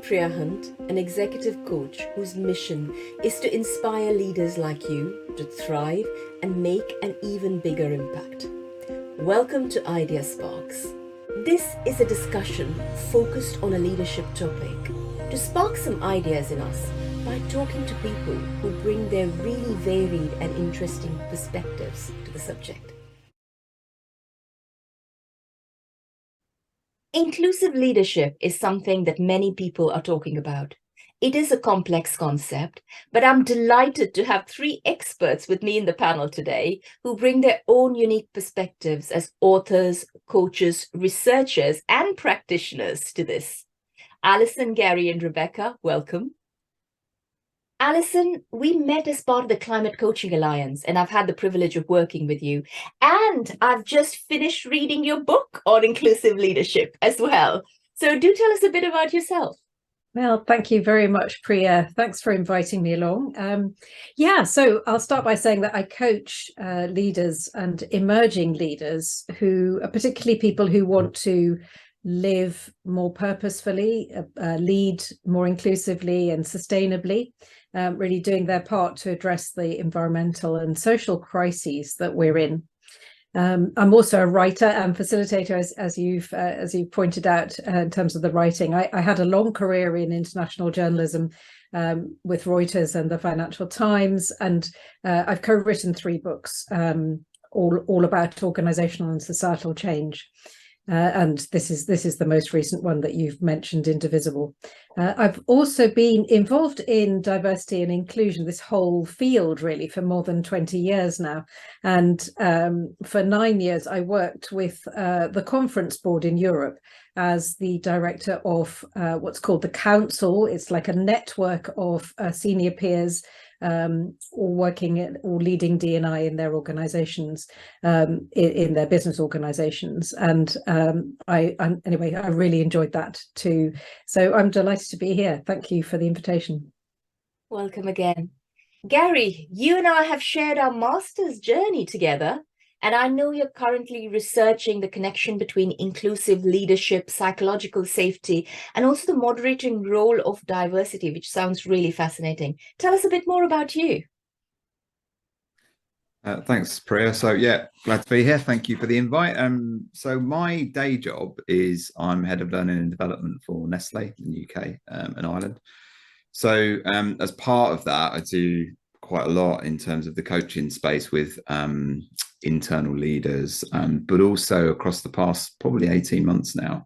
Priya Hunt, an executive coach whose mission is to inspire leaders like you to thrive and make an even bigger impact. Welcome to Ideasparks. This is a discussion focused on a leadership topic to spark some ideas in us by talking to people who bring their really varied and interesting perspectives to the subject. Inclusive leadership is something that many people are talking about. It is a complex concept, but I'm delighted to have three experts with me in the panel today who bring their own unique perspectives as authors, coaches, researchers, and practitioners to this. Alison, Garry, and Rebecca, welcome. Alison, we met as part of the Climate Coaching Alliance, and I've had the privilege of working with you. And I've just finished reading your book on inclusive leadership as well. So do tell us a bit about yourself. Well, thank you very much, Priya. Thanks for inviting me along. So I'll start by saying that I coach leaders and emerging leaders who are particularly people who want to live more purposefully, lead more inclusively and sustainably, really doing their part to address the environmental and social crises that we're in. I'm also a writer and facilitator, as you've pointed out, in terms of the writing. I had a long career in international journalism with Reuters and the Financial Times, and I've co-written 3 books, all about organizational and societal change. And this is the most recent one that you've mentioned, Indivisible. I've also been involved in diversity and inclusion, this whole field really, for more than 20 years now. And for 9 years, I worked with the conference board in Europe as the director of what's called the Council. It's like a network of senior peers all working or leading D&I in their organizations, in their business organizations. And I really enjoyed that too. So I'm delighted to be here. Thank you for the invitation. Welcome again. Garry, you and I have shared our master's journey together, and I know you're currently researching the connection between inclusive leadership, psychological safety, and also the moderating role of diversity, which sounds really fascinating. Tell us a bit more about you. Thanks, Priya. So yeah, glad to be here. Thank you for the invite. So my day job is I'm head of learning and development for Nestle in the UK and Ireland. So as part of that, I do quite a lot in terms of the coaching space with internal leaders, but also across the past probably 18 months now,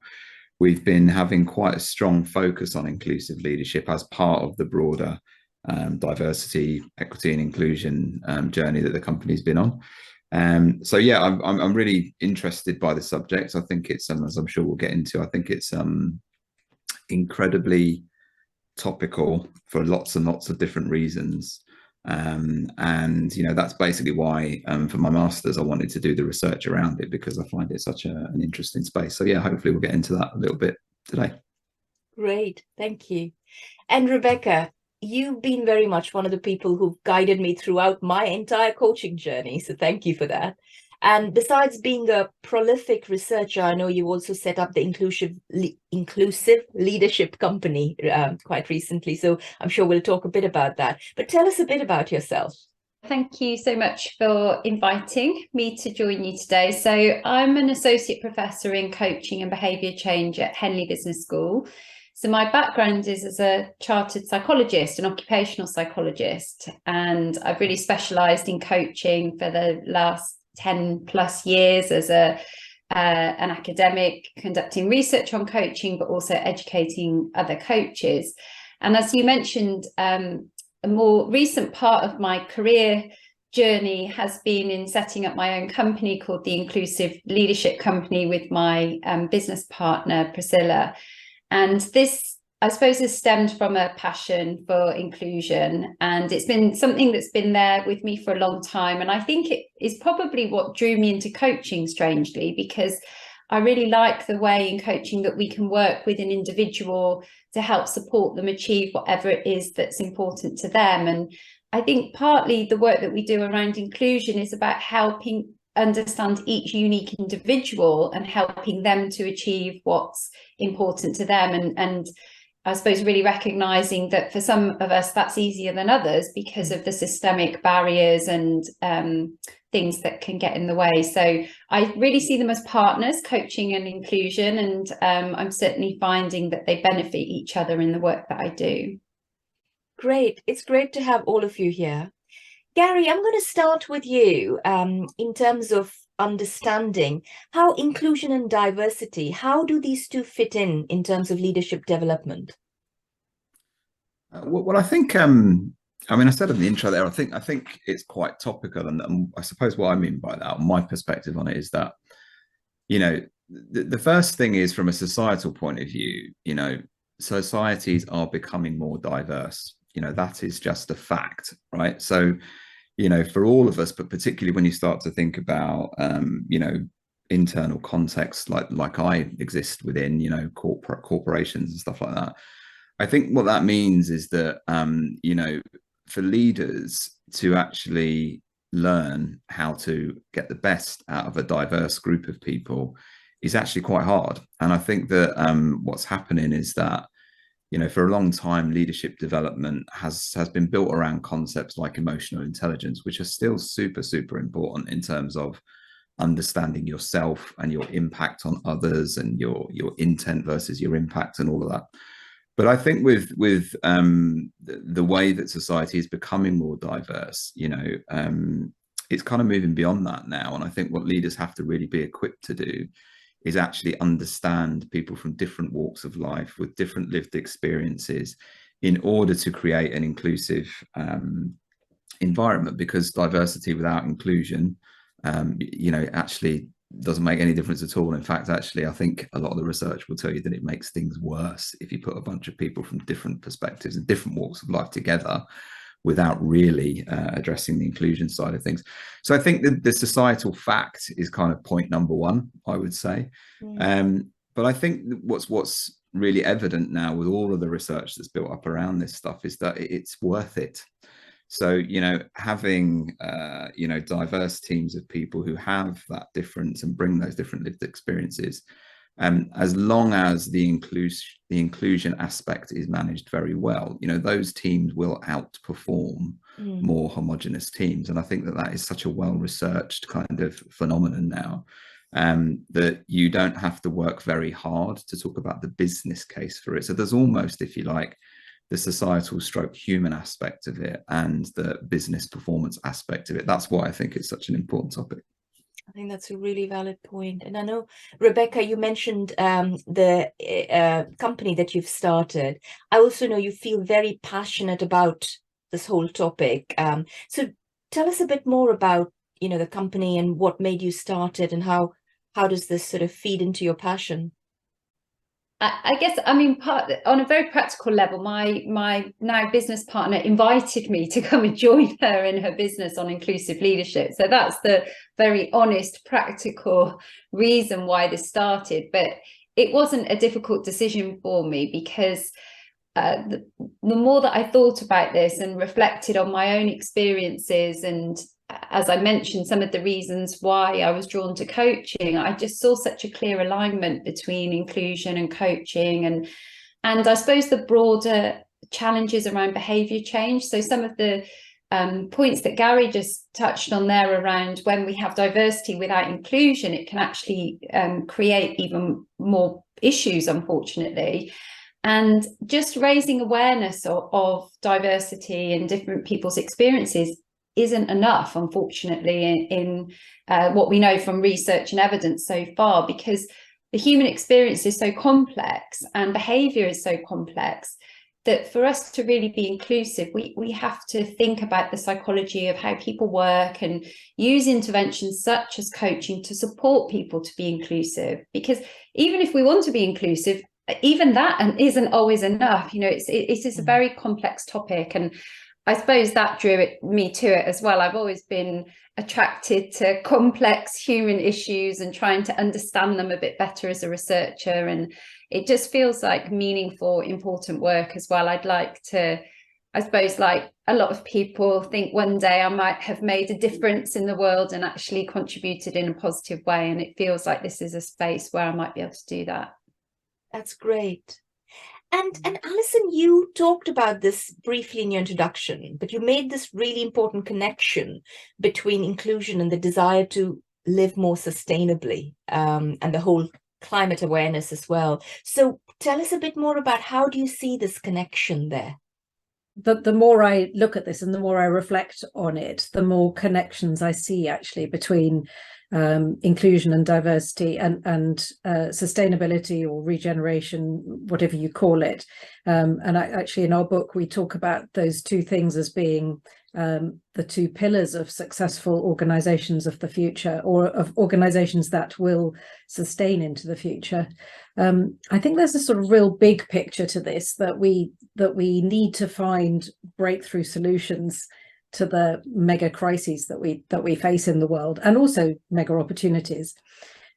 we've been having quite a strong focus on inclusive leadership as part of the broader diversity, equity and inclusion journey that the company's been on. So yeah, I'm really interested by the subject. I think it's, as I'm sure we'll get into, I think it's incredibly topical for lots and lots of different reasons. And you know, that's basically why for my master's I wanted to do the research around it, because I find it such an interesting space. So yeah, hopefully we'll get into that a little bit today. Great, thank you. And Rebecca, you've been very much one of the people who've guided me throughout my entire coaching journey, so thank you for that. And besides being a prolific researcher, I know you also set up the Inclusive Leadership Company quite recently. So I'm sure we'll talk a bit about that. But tell us a bit about yourself. Thank you so much for inviting me to join you today. So I'm an associate professor in coaching and behaviour change at Henley Business School. So my background is as a chartered psychologist, an occupational psychologist, and I've really specialised in coaching for the last 10 plus years as an academic, conducting research on coaching, but also educating other coaches. And as you mentioned, a more recent part of my career journey has been in setting up my own company called the Inclusive Leadership Company with my business partner, Priscilla. And this, I suppose, has stemmed from a passion for inclusion, and it's been something that's been there with me for a long time. And I think it is probably what drew me into coaching, strangely, because I really like the way in coaching that we can work with an individual to help support them achieve whatever it is that's important to them. And I think partly the work that we do around inclusion is about helping understand each unique individual and helping them to achieve what's important to them. And I suppose really recognizing that for some of us that's easier than others because of the systemic barriers and things that can get in the way. So I really see them as partners, coaching and inclusion, and I'm certainly finding that they benefit each other in the work that I do. Great. It's great to have all of you here. Garry, I'm going to start with you in terms of understanding how inclusion and diversity, how do these two fit in terms of leadership development? Well, I think, I mean, I said in the intro there, I think it's quite topical. And I suppose what I mean by that, my perspective on it is that, you know, the first thing is from a societal point of view, you know, societies are becoming more diverse. You know, that is just a fact, right? So, you know, for all of us, but particularly when you start to think about, you know, internal contexts like I exist within, you know, corporations and stuff like that. I think what that means is that, you know, for leaders to actually learn how to get the best out of a diverse group of people is actually quite hard. And I think that what's happening is that, you know, for a long time, leadership development has been built around concepts like emotional intelligence, which are still super, super important in terms of understanding yourself and your impact on others and your intent versus your impact and all of that. But I think with the way that society is becoming more diverse, you know, it's kind of moving beyond that now. And I think what leaders have to really be equipped to do is actually understand people from different walks of life with different lived experiences in order to create an inclusive environment, because diversity without inclusion, you know, actually doesn't make any difference at all. In fact, actually, I think a lot of the research will tell you that it makes things worse if you put a bunch of people from different perspectives and different walks of life together without really addressing the inclusion side of things. So I think that the societal fact is kind of point number one, I would say. But I think what's really evident now with all of the research that's built up around this stuff is that it's worth it. So, you know, having, you know, diverse teams of people who have that difference and bring those different lived experiences, as long as the inclusion aspect is managed very well, you know, those teams will outperform more homogenous teams. And I think that that is such a well-researched kind of phenomenon now, that you don't have to work very hard to talk about the business case for it. So there's almost, if you like, the societal stroke human aspect of it and the business performance aspect of it. That's why I think it's such an important topic. I think that's a really valid point. And I know, Rebecca, you mentioned the company that you've started. I also know you feel very passionate about this whole topic. So tell us a bit more about, you know, the company and what made you start it, and how does this sort of feed into your passion? I guess, I mean, on a very practical level, my now business partner invited me to come and join her in her business on inclusive leadership. So that's the very honest, practical reason why this started. But it wasn't a difficult decision for me, because the more that I thought about this and reflected on my own experiences, and as I mentioned, some of the reasons why I was drawn to coaching, I just saw such a clear alignment between inclusion and coaching, and I suppose the broader challenges around behaviour change. So some of the points that Garry just touched on there around when we have diversity without inclusion, it can actually create even more issues, unfortunately. And just raising awareness of diversity and different people's experiences isn't enough, unfortunately, in what we know from research and evidence so far, because the human experience is so complex and behaviour is so complex that for us to really be inclusive, we have to think about the psychology of how people work and use interventions such as coaching to support people to be inclusive. Because even if we want to be inclusive, even that isn't always enough. You know, it's just a very complex topic, and I suppose that drew me to it as well. I've always been attracted to complex human issues and trying to understand them a bit better as a researcher. And it just feels like meaningful, important work as well. I'd like to, I suppose, like a lot of people, think one day I might have made a difference in the world and actually contributed in a positive way. And it feels like this is a space where I might be able to do that. That's great. And Alison, you talked about this briefly in your introduction, but you made this really important connection between inclusion and the desire to live more sustainably, and the whole climate awareness as well. So tell us a bit more about how do you see this connection there? The more I look at this and the more I reflect on it, the more connections I see actually between inclusion and diversity and sustainability or regeneration, whatever you call it. And actually in our book, we talk about those two things as being the two pillars of successful organizations of the future, or of organizations that will sustain into the future. I think there's a sort of real big picture to this, that we need to find breakthrough solutions to the mega crises that we face in the world, and also mega opportunities.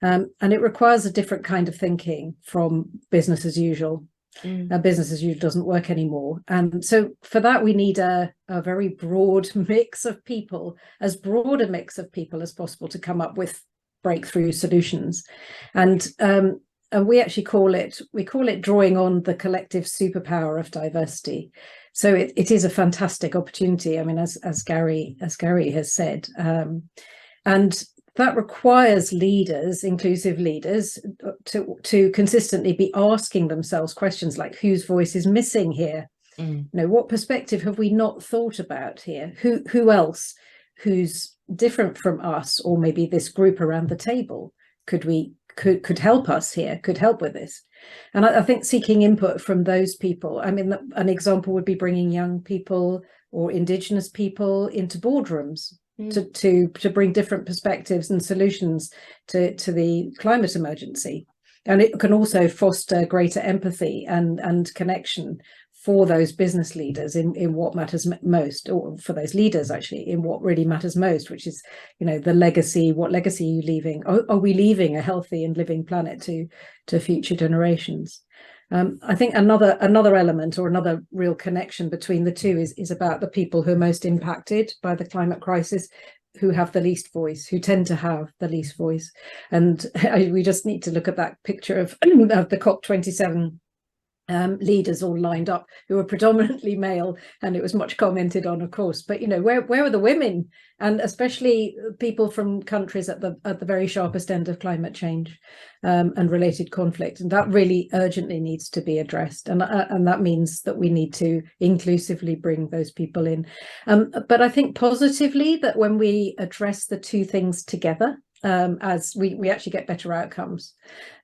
And it requires a different kind of thinking from business as usual. Business as usual doesn't work anymore. And so for that, we need a very broad mix of people, as broad a mix of people as possible, to come up with breakthrough solutions. And we actually call it drawing on the collective superpower of diversity. So it is a fantastic opportunity. I mean, as Garry has said, and that requires leaders, inclusive leaders, to consistently be asking themselves questions like, whose voice is missing here? You know, what perspective have we not thought about here? Who else who's different from us, or maybe this group around the table, could help us here, could help with this? And I think seeking input from those people, I mean, an example would be bringing young people or Indigenous people into boardrooms to bring different perspectives and solutions to the climate emergency. And it can also foster greater empathy and connection for those business leaders in what matters most, or for those leaders actually in what really matters most, which is, you know, the legacy. What legacy are you leaving? Are we leaving a healthy and living planet to future generations? I think another element, or another real connection between the two, is about the people who are most impacted by the climate crisis, who have the least voice, who tend to have the least voice. And we just need to look at that picture of the COP27 leaders all lined up, who were predominantly male, and it was much commented on, of course. But you know, where are the women, and especially people from countries at the very sharpest end of climate change and related conflict? And that really urgently needs to be addressed, and that means that we need to inclusively bring those people in. But I think positively that when we address the two things together, as we actually get better outcomes.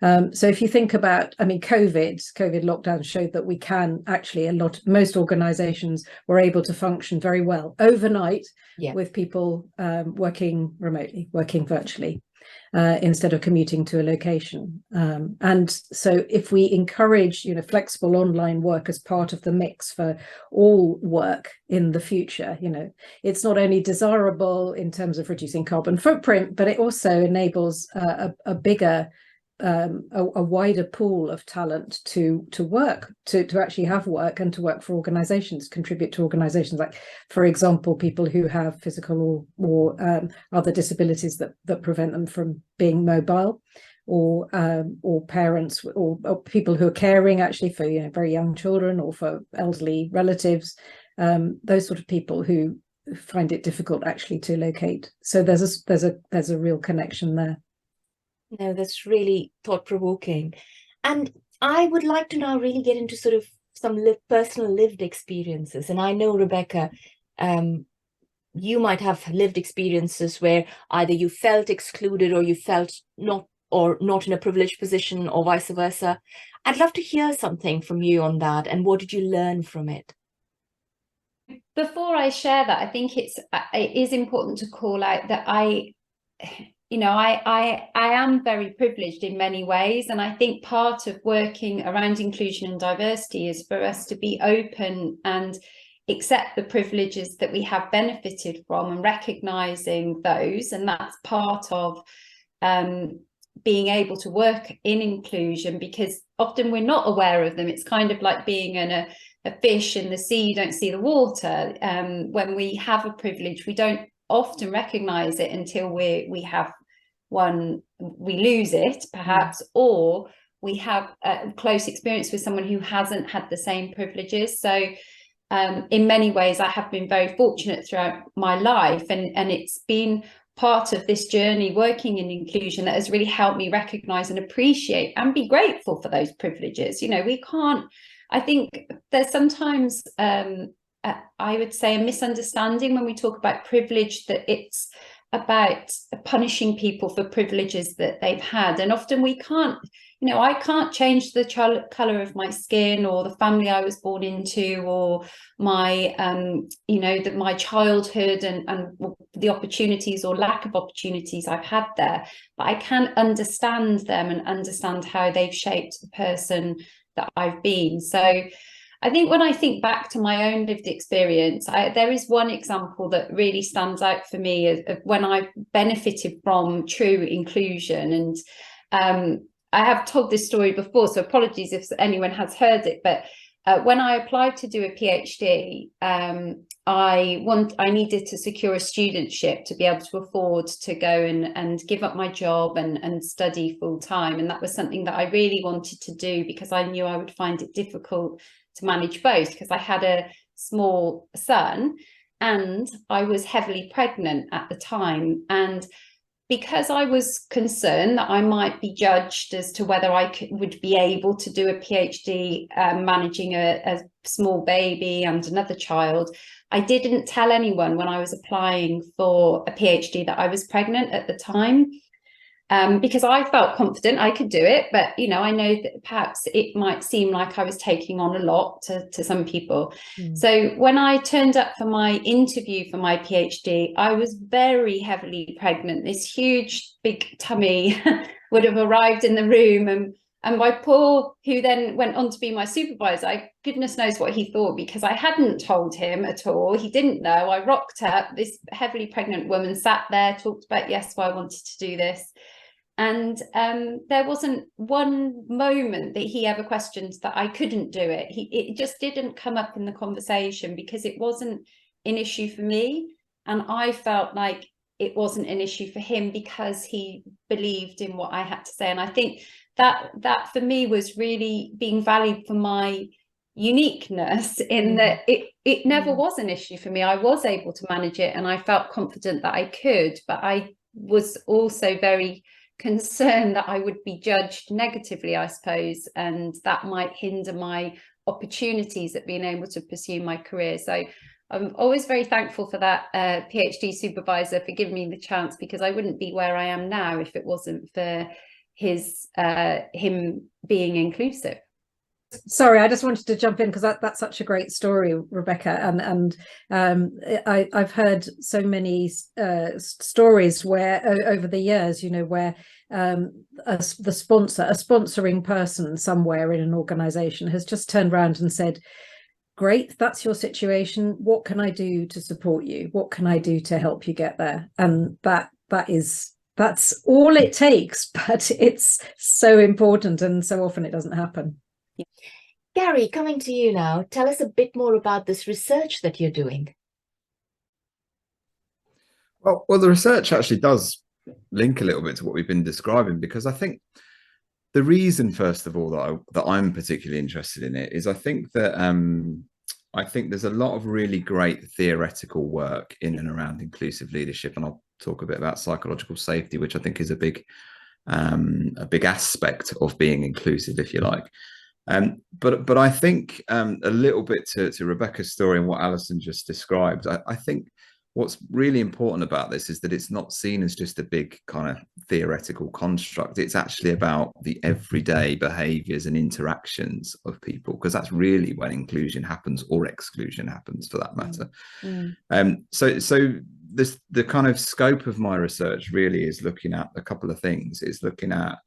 So if you think about, I mean, COVID lockdown showed that we can actually, most organizations were able to function very well overnight with people working remotely, working virtually, instead of commuting to a location. And so if we encourage, you know, flexible online work as part of the mix for all work in the future, you know, it's not only desirable in terms of reducing carbon footprint, but it also enables a bigger, a wider pool of talent to work, to actually have work, and to work for organizations, contribute to organizations, like, for example, people who have physical or other disabilities that prevent them from being mobile, or parents, or people who are caring actually for, you know, very young children, or for elderly relatives, those sort of people who find it difficult actually to locate. So there's a real connection there. No, that's really thought-provoking. And I would like to now really get into sort of some personal lived experiences. And I know, Rebecca, you might have lived experiences where either you felt excluded, or you felt not in a privileged position, or vice versa. I'd love to hear something from you on that, and what did you learn from it? Before I share that, I think it is important to call out that I am very privileged in many ways, and I think part of working around inclusion and diversity is for us to be open and accept the privileges that we have benefited from, and recognizing those. And that's part of being able to work in inclusion, because often we're not aware of them. It's kind of like being in a fish in the sea, you don't see the water. When we have a privilege, we don't often recognize it until we have one, we lose it perhaps, or we have a close experience with someone who hasn't had the same privileges. So in many ways, I have been very fortunate throughout my life, and it's been part of this journey working in inclusion that has really helped me recognize and appreciate and be grateful for those privileges. You know, we can't, I think there's sometimes I would say a misunderstanding when we talk about privilege, that it's about punishing people for privileges that they've had. And often we can't, you know, I can't change the color of my skin or the family I was born into, or my, you know, my childhood and the opportunities or lack of opportunities I've had there. But I can understand them and understand how they've shaped the person that I've been. So I think when I think back to my own lived experience, there is one example that really stands out for me of when I benefited from true inclusion. And I have told this story before, so apologies if anyone has heard it, but when I applied to do a PhD, I needed to secure a studentship to be able to afford to go and give up my job and study full time. And that was something that I really wanted to do, because I knew I would find it difficult to manage both, because I had a small son and I was heavily pregnant at the time. And because I was concerned that I might be judged as to whether I would be able to do a PhD managing a small baby and another child, I didn't tell anyone when I was applying for a PhD that I was pregnant at the time. Because I felt confident I could do it, but you know, I know that perhaps it might seem like I was taking on a lot to some people. So when I turned up for my interview for my PhD, I was very heavily pregnant. This huge big tummy would have arrived in the room, and my Paul, who then went on to be my supervisor, goodness knows what he thought, because I hadn't told him at all. He didn't know. I rocked up, this heavily pregnant woman sat there, talked about, yes, why I wanted to do this. And there wasn't one moment that he ever questioned that I couldn't do it. It just didn't come up in the conversation, because it wasn't an issue for me. And I felt like it wasn't an issue for him, because he believed in what I had to say. And I think that for me was really being valued for my uniqueness, in that it never was an issue for me. I was able to manage it, and I felt confident that I could, but I was also very concerned that I would be judged negatively, I suppose, and that might hinder my opportunities at being able to pursue my career. So I'm always very thankful for that PhD supervisor for giving me the chance, because I wouldn't be where I am now if it wasn't for him being inclusive. Sorry, I just wanted to jump in, because that's such a great story, Rebecca, and I've heard so many stories where over the years, you know, where a sponsoring person somewhere in an organization has just turned around and said, great, that's your situation, what can I do to support you, what can I do to help you get there? And that's all it takes, but it's so important, and so often it doesn't happen. Garry, coming to you now, tell us a bit more about this research that you're doing. Well, the research actually does link a little bit to what we've been describing, because I think the reason, first of all, that I'm particularly interested in it is I think there's a lot of really great theoretical work in and around inclusive leadership, and I'll talk a bit about psychological safety, which I think is a big aspect of being inclusive, if you like. But I think a little bit to Rebecca's story and what Alison just described, I think what's really important about this is that it's not seen as just a big kind of theoretical construct. It's actually about the everyday behaviors and interactions of people, because that's really when inclusion happens, or exclusion happens for that matter. So the kind of scope of my research really is looking at a couple of things. It's looking at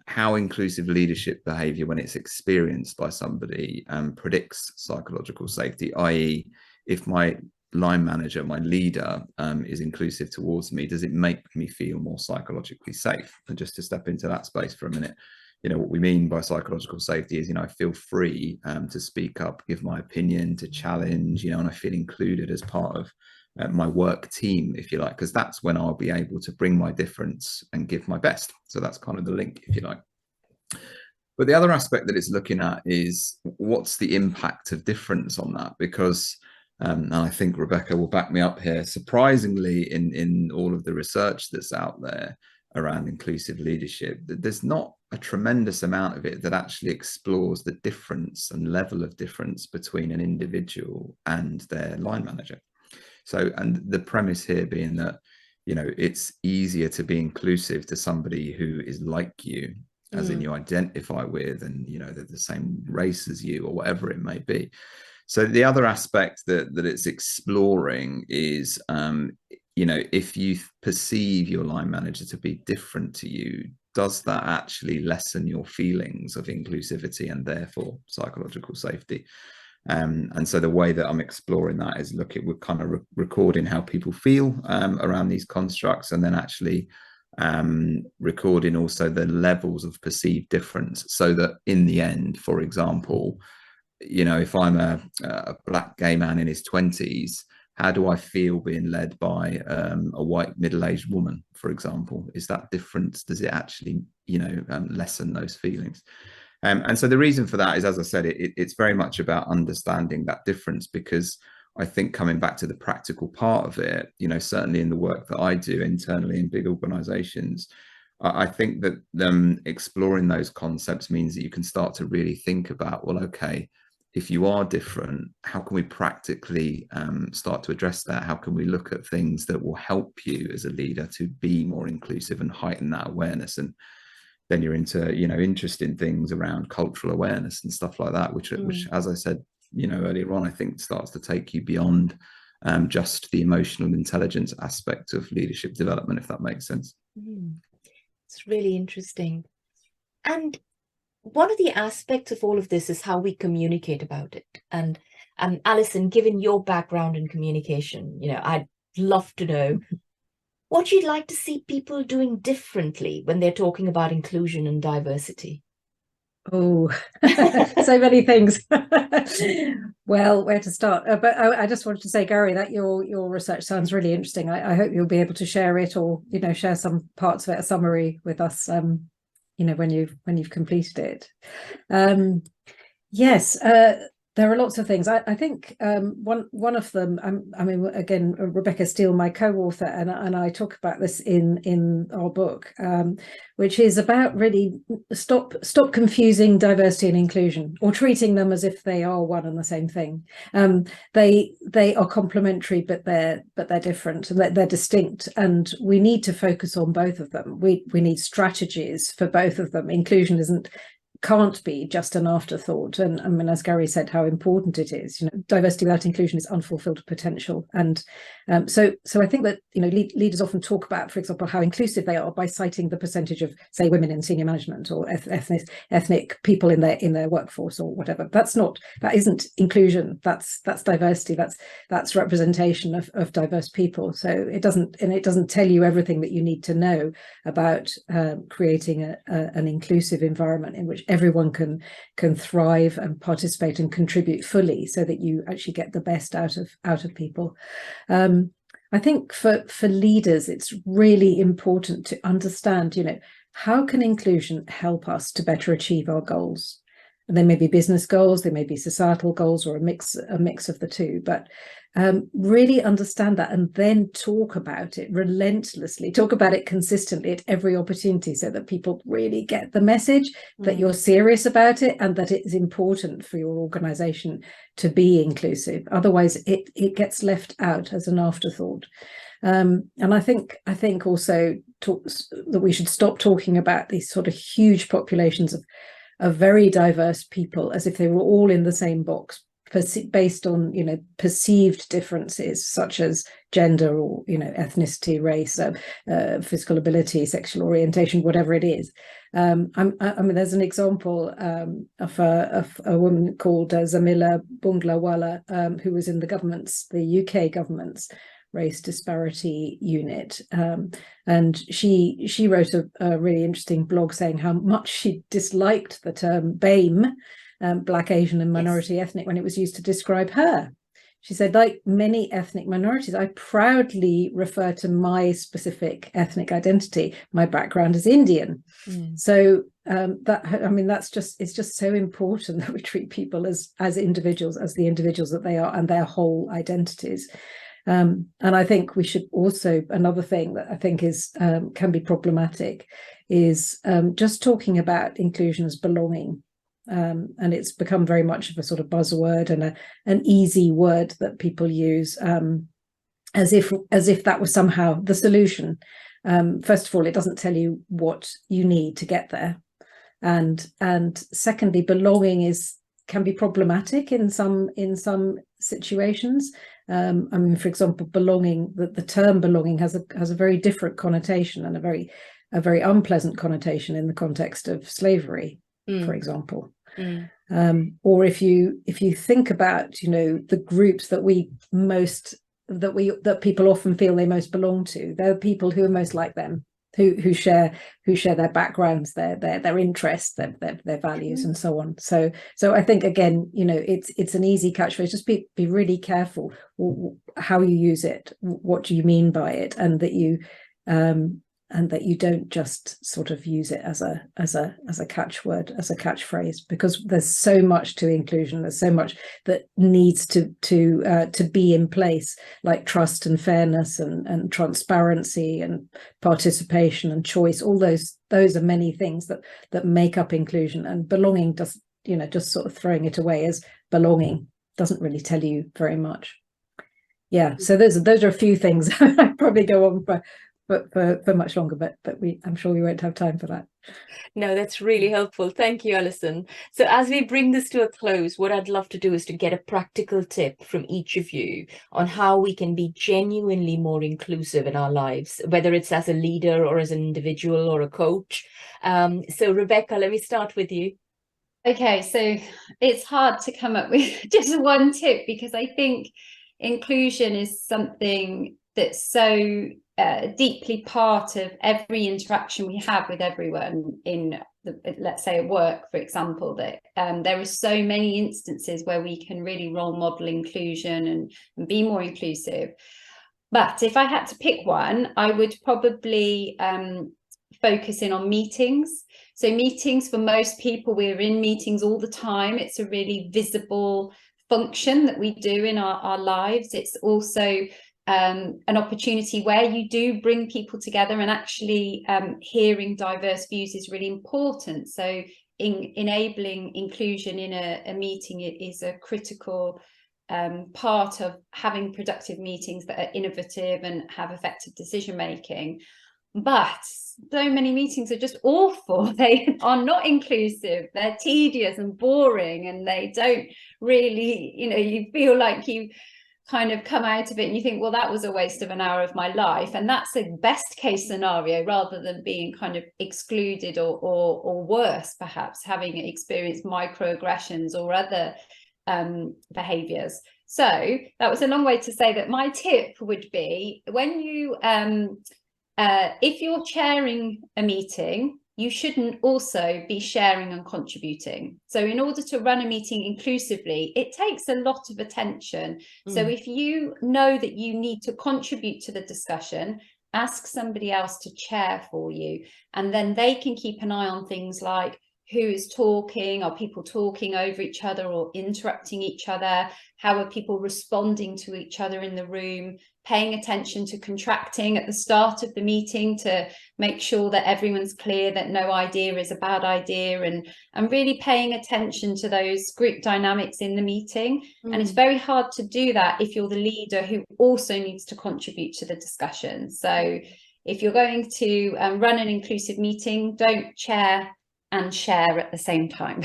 how inclusive leadership behavior, when it's experienced by somebody, predicts psychological safety, i.e. if my line manager, my leader, is inclusive towards me, does it make me feel more psychologically safe? And just to step into that space for a minute, you know, what we mean by psychological safety is, you know, I feel free to speak up, give my opinion, to challenge, you know, and I feel included as part of my work team, if you like, because that's when I'll be able to bring my difference and give my best. So that's kind of the link, if you like. But the other aspect that it's looking at is what's the impact of difference on that? Because, and I think Rebecca will back me up here, surprisingly, in all of the research that's out there around inclusive leadership, there's not a tremendous amount of it that actually explores the difference and level of difference between an individual and their line manager. So, and the premise here being that, you know, it's easier to be inclusive to somebody who is like you, as in you identify with, and, you know, they're the same race as you or whatever it may be. So the other aspect that it's exploring is, you know, if you perceive your line manager to be different to you, does that actually lessen your feelings of inclusivity and therefore psychological safety? And so the way that I'm exploring that is we're kind of recording how people feel around these constructs, and then actually recording also the levels of perceived difference, so that in the end, for example, you know, if I'm a black gay man in his 20s, how do I feel being led by a white middle-aged woman, for example? Is that difference? Does it actually, you know, lessen those feelings? And so the reason for that is, as I said, it's very much about understanding that difference, because I think coming back to the practical part of it, you know, certainly in the work that I do internally in big organizations, I think that exploring those concepts means that you can start to really think about, well, okay, if you are different, how can we practically start to address that? How can we look at things that will help you as a leader to be more inclusive and heighten that awareness? And then you're into, you know, interesting things around cultural awareness and stuff like that, which, as I said, you know, earlier on, I think starts to take you beyond just the emotional intelligence aspect of leadership development, if that makes sense. It's really interesting. And one of the aspects of all of this is how we communicate about it. And Alison, given your background in communication, you know, I'd love to know what you'd like to see people doing differently when they're talking about inclusion and diversity. Oh, so many things. Well, where to start? But I just wanted to say, Garry, that your research sounds really interesting. I hope you'll be able to share it, or, you know, share some parts of it, a summary with us, you know, when you've completed it. Yes, there are lots of things. I think one of them, I mean, again, Rebecca Steele, my co-author, and I talk about this in our book, which is about really stop confusing diversity and inclusion, or treating them as if they are one and the same thing. They are complementary, but they're different, and they're distinct, and we need to focus on both of them. We need strategies for both of them. Inclusion can't be just an afterthought, and I mean, as Garry said, how important it is. You know, diversity without inclusion is unfulfilled potential, and so I think that, you know, leaders often talk about, for example, how inclusive they are by citing the percentage of, say, women in senior management, or ethnic people in their workforce, or whatever. That isn't inclusion. That's diversity. That's representation of diverse people. So it doesn't tell you everything that you need to know about creating an inclusive environment in which everyone can thrive and participate and contribute fully, so that you actually get the best out of people. I think for leaders, it's really important to understand, you know, how can inclusion help us to better achieve our goals? And they may be business goals, they may be societal goals, or a mix of the two, but really understand that, and then talk about it relentlessly, talk about it consistently at every opportunity, so that people really get the message that you're serious about it, and that it is important for your organization to be inclusive. Otherwise it gets left out as an afterthought. And I think also that we should stop talking about these sort of huge populations of very diverse people as if they were all in the same box, based on, you know, perceived differences such as gender, or, you know, ethnicity, race, physical ability, sexual orientation, whatever it is. I mean, there's an example of a woman called Zamila Bunglawala, who was in the UK government's race disparity unit, and she wrote a really interesting blog saying how much she disliked the term BAME, Black, Asian and minority ethnic, when it was used to describe her. she said, like many ethnic minorities, I proudly refer to my specific ethnic identity. My background is Indian. So it's just so important that we treat people as individuals, as the individuals that they are, and their whole identities. And I think we should also, another thing that I think is can be problematic is just talking about inclusion as belonging. And it's become very much of a sort of buzzword and an easy word that people use, as if that was somehow the solution. First of all, it doesn't tell you what you need to get there, and secondly, belonging can be problematic in some situations. I mean, for example, belonging, the term belonging has a very different connotation and a very unpleasant connotation in the context of slavery, for example. Or if you think about, the groups that people often feel they most belong to, they're people who are most like them, who share their backgrounds, their interests, their values, and so on. So I think, again, it's an easy catchphrase. Just be really careful how you use it, what do you mean by it, and that you don't just sort of use it as a catchword, as a catchphrase, because there's so much to inclusion. There's so much that needs to be in place, like trust and fairness and transparency and participation and choice. All those are many things that make up inclusion. And belonging just sort of throwing it away as belonging doesn't really tell you very much. Yeah, so those are a few things. I'd probably go on for much longer, but I'm sure we won't have time for that. No, that's really helpful. Thank you, Alison. So as we bring this to a close, what I'd love to do is to get a practical tip from each of you on how we can be genuinely more inclusive in our lives, whether it's as a leader or as an individual or a coach. So Rebecca, let me start with you. Okay, so it's hard to come up with just one tip, because I think inclusion is something that's so deeply part of every interaction we have with everyone in, let's say, at work, for example, that there are so many instances where we can really role model inclusion and be more inclusive. But if I had to pick one, I would probably focus in on meetings. So meetings, for most people, we're in meetings all the time. It's a really visible function that we do in our lives. It's also an opportunity where you do bring people together, and actually hearing diverse views is really important. So enabling inclusion in a meeting is a critical part of having productive meetings that are innovative and have effective decision making. But so many meetings are just awful. They are not inclusive. They're tedious and boring, and they don't really, you feel like you kind of come out of it and you think, well, that was a waste of an hour of my life. And that's a best case scenario, rather than being kind of excluded or worse, perhaps having experienced microaggressions or other behaviors. So that was a long way to say that my tip would be, when you if you're chairing a meeting, you shouldn't also be sharing and contributing. So in order to run a meeting inclusively, it takes a lot of attention. So if you know that you need to contribute to the discussion, ask somebody else to chair for you, and then they can keep an eye on things like who is talking, are people talking over each other or interrupting each other, how are people responding to each other in the room, paying attention to contracting at the start of the meeting to make sure that everyone's clear that no idea is a bad idea, and really paying attention to those group dynamics in the meeting. And it's very hard to do that if you're the leader who also needs to contribute to the discussion. So if you're going to run an inclusive meeting, don't chair and share at the same time.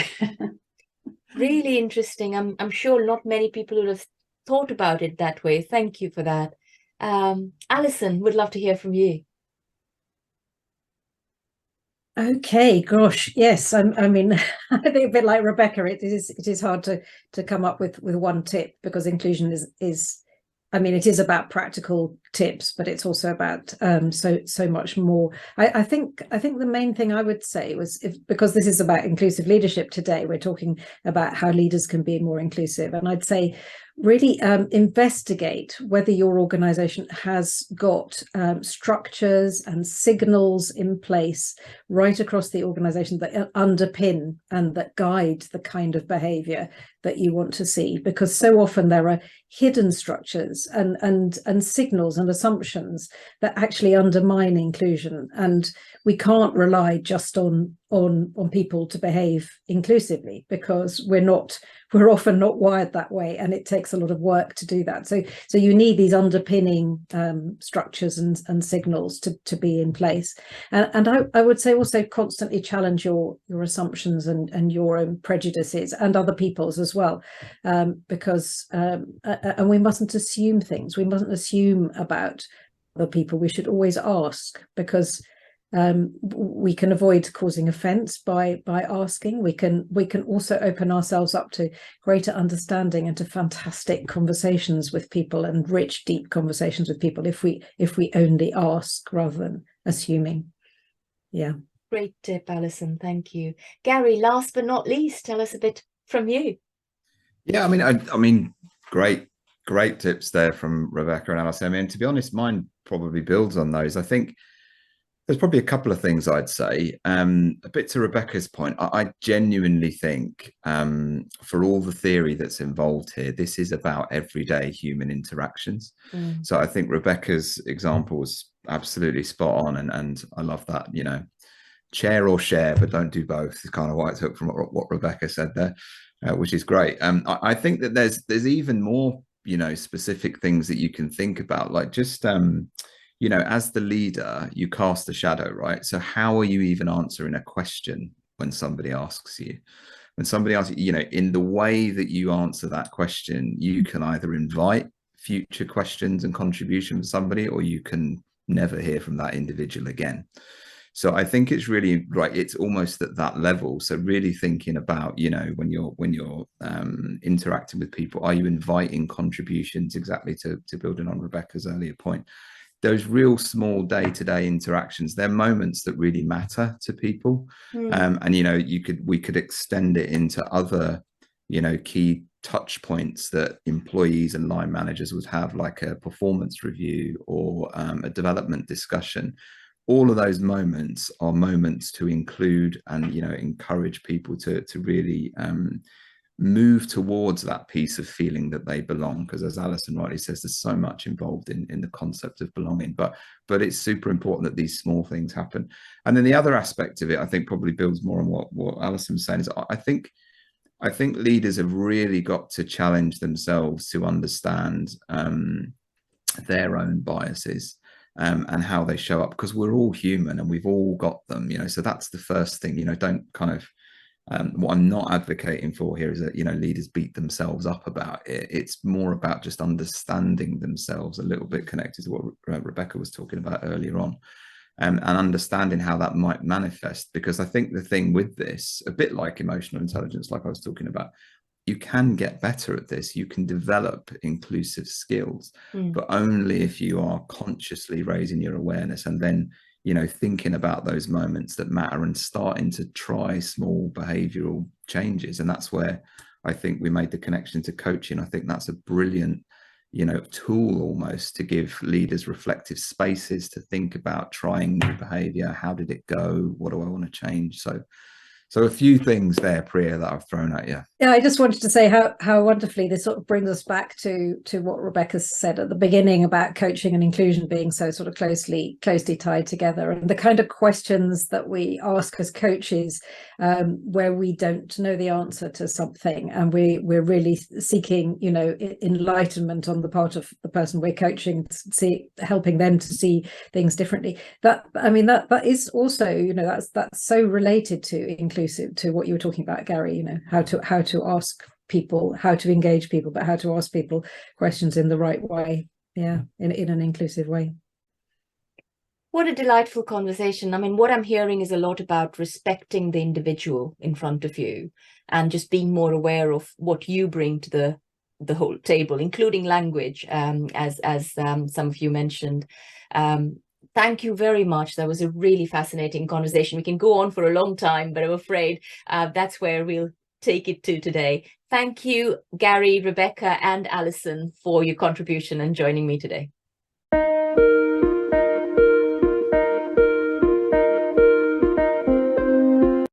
Really interesting. I'm sure not many people would have thought about it that way. Thank you for that. Alison, would love to hear from you. Okay, gosh, yes. I mean, I think a bit like Rebecca, it is hard to come up with one tip, because inclusion is it is about practical tips, but it's also about so much more. I think the main thing I would say was, because this is about inclusive leadership today, we're talking about how leaders can be more inclusive, and I'd say really investigate whether your organization has got structures and signals in place right across the organization that underpin and that guide the kind of behavior that you want to see, because so often there are hidden structures and signals and assumptions that actually undermine inclusion, and we can't rely just on people to behave inclusively, because we're often not wired that way, and it takes a lot of work to do that. So you need these underpinning structures and signals to be in place. And I would say also constantly challenge your assumptions and your own prejudices and other people's as well, because and we mustn't assume things. We mustn't assume about other people. We should always ask, because we can avoid causing offence by asking. We can also open ourselves up to greater understanding and to fantastic conversations with people, and rich, deep conversations with people, if we only ask rather than assuming. Yeah. Great tip, Alison. Thank you. Garry, last but not least, tell us a bit from you. Yeah, I mean, great tips there from Rebecca and Alison. I mean, to be honest, mine probably builds on those. I think there's probably a couple of things I'd say. A bit to Rebecca's point, I genuinely think for all the theory that's involved here, this is about everyday human interactions. So I think Rebecca's example was absolutely spot on, and I love that, you know, share or share, but don't do both, is kind of what I took from what Rebecca said there, which is great. I think that there's even more, you know, specific things that you can think about, like just you know, as the leader, you cast a shadow, right? So how are you even answering a question when somebody asks you? When somebody asks you, you know, in the way that you answer that question, you can either invite future questions and contribution from somebody, or you can never hear from that individual again. So I think it's really right. It's almost at that level. So really thinking about, you know, when you're interacting with people, are you inviting contributions? Exactly, to building on Rebecca's earlier point. Those real small day-to-day interactions, they're moments that really matter to people. And, you know, we could extend it into other, you know, key touch points that employees and line managers would have, like a performance review or a development discussion. All of those moments are moments to include and, you know, encourage people to really move towards that piece of feeling that they belong, because as Alison rightly says, there's so much involved in the concept of belonging, but it's super important that these small things happen. And then the other aspect of it, I think, probably builds more on what Alison was saying, is I think leaders have really got to challenge themselves to understand their own biases and how they show up, because we're all human and we've all got them, you know. So that's the first thing, you know. Don't kind of what I'm not advocating for here is that, you know, leaders beat themselves up about it. It's more about just understanding themselves, a little bit connected to what Rebecca was talking about earlier on, and understanding how that might manifest. Because I think the thing with this, a bit like emotional intelligence, like I was talking about, you can get better at this. You can develop inclusive skills, but only if you are consciously raising your awareness and then, you know, thinking about those moments that matter and starting to try small behavioral changes. And that's where I think we made the connection to coaching. I think that's a brilliant, you know, tool almost to give leaders reflective spaces to think about trying new behavior. How did it go? What do I want to change? So a few things there, Priya, that I've thrown at you. Yeah, I just wanted to say how wonderfully this sort of brings us back to what Rebecca said at the beginning about coaching and inclusion being so sort of closely tied together, and the kind of questions that we ask as coaches where we don't know the answer to something, and we're really seeking, you know, enlightenment on the part of the person we're coaching, helping them to see things differently. That is also, you know, that's so related to inclusive, to what you were talking about, Garry, you know, how to ask people, how to engage people, but how to ask people questions in the right way, in an inclusive way. What a delightful conversation. I mean, what I'm hearing is a lot about respecting the individual in front of you and just being more aware of what you bring to the whole table, including language, as some of you mentioned. Thank you very much. That was a really fascinating conversation. We can go on for a long time, but I'm afraid that's where we'll take it to today. Thank you, Garry, Rebecca, and Alison for your contribution and joining me today.